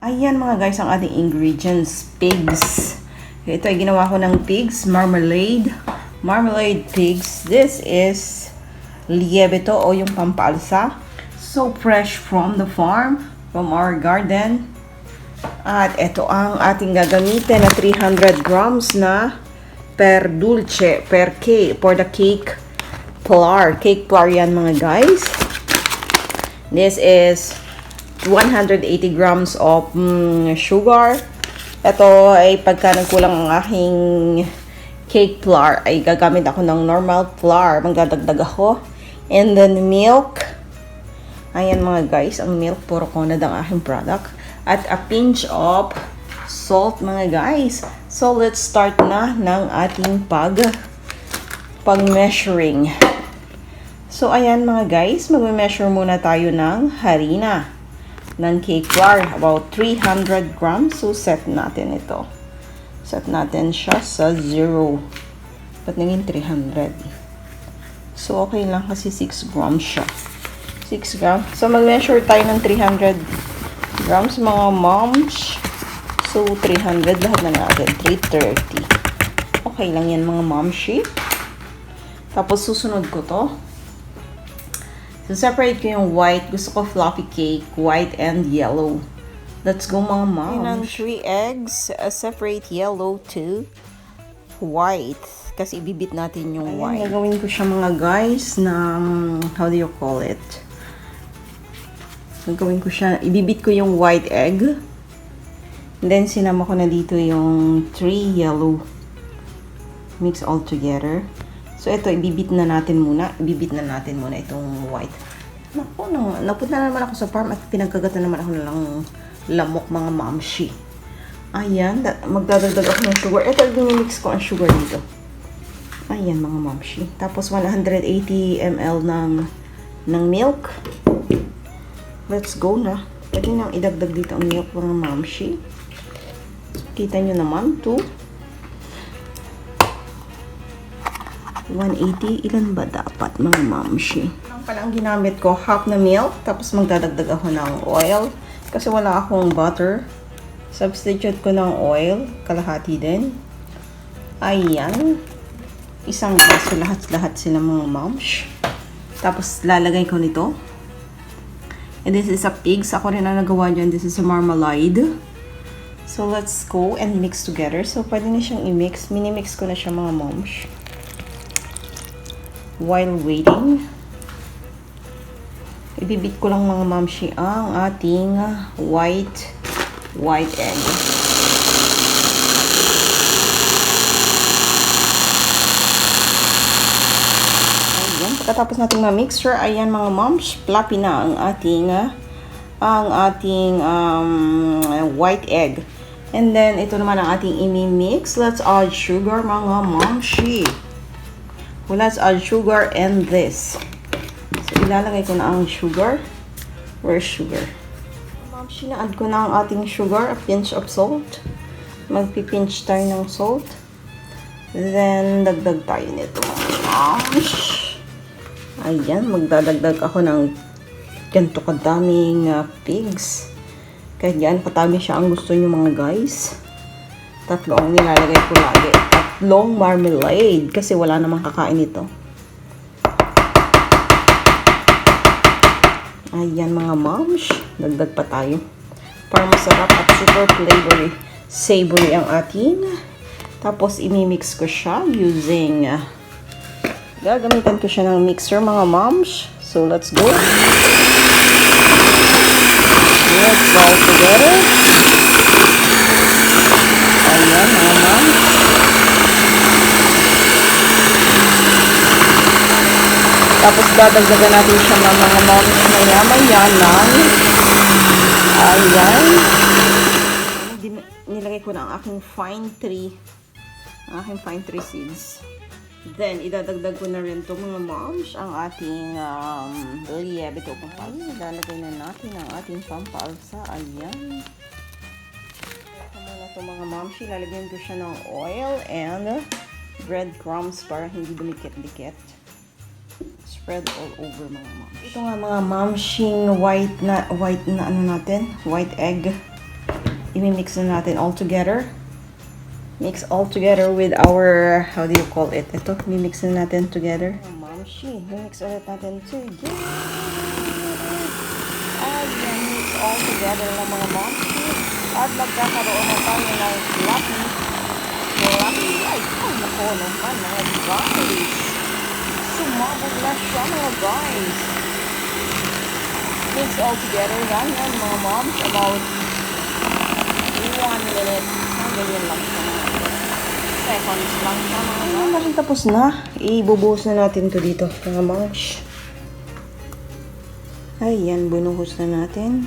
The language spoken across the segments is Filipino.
Ayan mga guys, ang ating ingredients, pigs. Ito ay ginawa ko ng pigs, marmalade pigs. This is liebeto o yung pampalsa. So fresh from the farm, from our garden. At ito ang ating gagamitin na 300 grams na per dulce, per cake, for the cake flour. Cake flour yan mga guys. This is 180 grams of sugar. Ito ay pagka nagkulang ang aking cake flour ay gagamit ako ng normal flour. Magdadagdag ako. And then milk. Ayan mga guys, ang milk puro konad ang aking product. At a pinch of salt mga guys. So let's start na ng ating pag-measuring. So ayan mga guys, mag-measure muna tayo ng harina ng cake flour, about 300 grams. So set natin ito. Set natin siya sa 0. Ba't naging 300? So okay lang kasi 6 grams siya. 6 grams. So mag-measure tayo ng 300 grams mga moms. So 300 lahat na natin. 330. Okay lang yan mga momshi. Tapos susunod ko to. So, separate ko yung white. Gusto ko fluffy cake, white and yellow. Let's go mga mom. 3 eggs. Separate yellow to white. Kasi ibibit natin yung white. Gagawin ko siya mga guys ng, how do you call it? Gagawin ko siya, ibibit ko yung white egg. And then, sinama ko na dito yung 3 yellow. Mix all together. So, ito, ibibit na natin muna. Ibibit na natin muna itong white. Naku, napunta na naman ako sa farm at pinagkagatan naman ako ng lamok mga mamshi. Ayan, magdadagdag ako ng sugar. Ito, dinimix ko ang sugar dito. Ayan mga mamshi. Tapos, 180 ml ng milk. Let's go na. Pwede nang idagdag dito ang milk mga mamshi. Kita nyo naman, 180, ilan ba dapat mga mamshi? Ang palang ginamit ko, half na milk, tapos magdadagdag ako ng oil. Kasi wala akong butter. Substitute ko ng oil, kalahati din. Ayan. Isang baso lahat sila mga moms. Tapos lalagay ko nito. And this is a pigs. Ako rin ang nagawa dyan. This is a marmalade. So let's go and mix together. So pwede na siyang i-mix. Mini-mix ko na siya mga moms. While waiting, ibibit ko lang mga mamshi ang ating white egg. Ayan, pagkatapos nating ma-mixture, ayan mga moms, fluffy na ang ating white egg. And then, ito naman ang ating imi-mix. Let's add sugar mga momshi. Let's add sugar and this. So, ilalagay ko na ang sugar. Where's sugar? Mamshi, na-add ko na ang ating sugar. A pinch of salt. Magpipinch tayo ng salt. Then, dagdag tayo nito. Ayan, magdadagdag ako ng ganito kadaming pigs. Kahit yan, katami siya ang gusto nyo mga guys. 3 ang nilalagay ko lagi. 3 marmalade kasi wala namang kakain ito. Ayan mga moms, dagdag pa tayo para masarap at super savory ang ating. Tapos imimix ko siya using gagamitan ko siya ng mixer mga moms. So let's go. Let's all together. Ayan mga moms. Tapos dadagdagan natin siya ng mga moms maya-maya lang. Ayan. Nilagay ko na ang aking fine tree seeds. Then, idadagdag ko na rin ito mga moms, ang ating liebeto pampalsa. Ilalagay na natin ang ating pampalsa. Ayan. Ito muna ito mga moms. Ilalagyan ko siya ng oil and breadcrumbs para hindi dumikit-dikit. Spread all over mga moms. Ito nga mga momshing white na ano natin, white egg. i-mix na natin all together. Mix all together with our, how do you call it? Ito, i-mix na natin together. Mamshi, i-mix ulit natin together. Ayan, mix all together ng mga mamshi. At magkakaroon na tayo ng fluffy. Ay, nako naman mga guys. Sumabog na siya mga guys. Mix all together yan mga moms. About 1 minute. Ganyan lang siya mga seconds lang siya mga moms. Ayan, tapos na. Ibubuhos na natin to dito mga moms. Ayan, bunuhos na natin.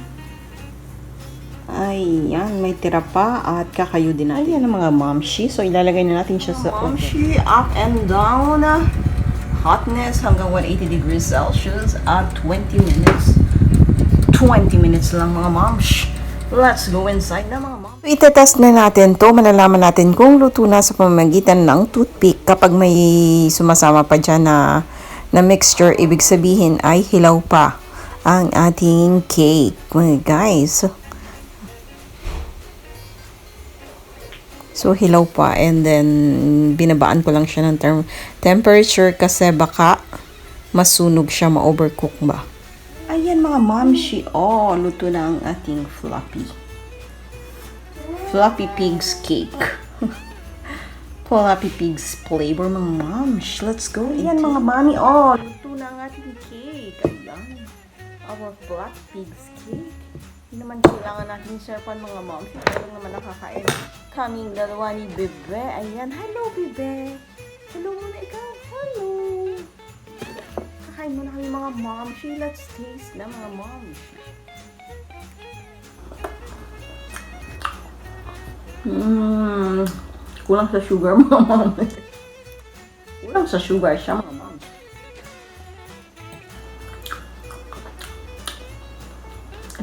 Ayan, may tira pa at kakayo din natin. Ayan ang mga mamshi. So, ilalagay na natin siya sa mamshi. Up and down. Hotness hanggang 180 degrees Celsius at 20 minutes. 20 minutes lang mga mamsh. Let's go inside na mga mamsh. So, itetest na natin to. Malalaman natin kung luto na sa pamamagitan ng toothpick. Kapag may sumasama pa dyan na mixture, ibig sabihin ay hilaw pa ang ating cake. Mga guys. So, hilaw pa. And then, binabaan ko lang siya ng temperature kasi baka masunog siya, ma-overcook ba. Ayan mga mamshi. Oh, luto na ang ating fluffy. Fluffy pig's cake. Fluffy pig's flavor mga mamsh. Let's go. Ayan mga mami. Oh, luto na ang ating cake. Ayan. Our fluffy pig's cake. Hindi naman kailangan natin serpan mga moms. Ito naman nakakain. Kaming dalawa ni Bebe. Ayan. Hello, Bebe. Hello muna ikaw. Hello. Kakain muna kami mga moms. Let's taste na mga moms. Kulang sa sugar mga moms. Kulang sa sugar siya mga moms.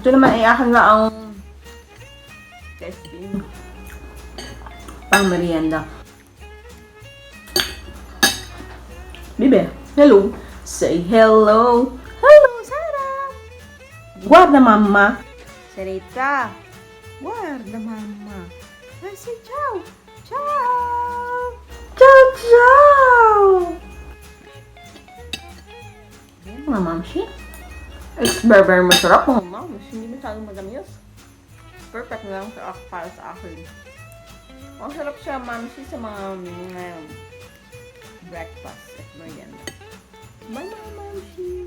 Ito naman ay akin na ang testing pang merienda. Bibe, hello. Say hello. Hello, Sarah. Guarda mamma. Sarita. Guarda mamma. Ay, say ciao. Ciao. Ciao, ciao. Ayan mga mamshi. It's very, very masarap mga moms. Hindi masyadong madamis. Perfect lang para sa akin. Ang sarap siya, mamsi, sa mga breakfast at merienda. Bye mga mamsi!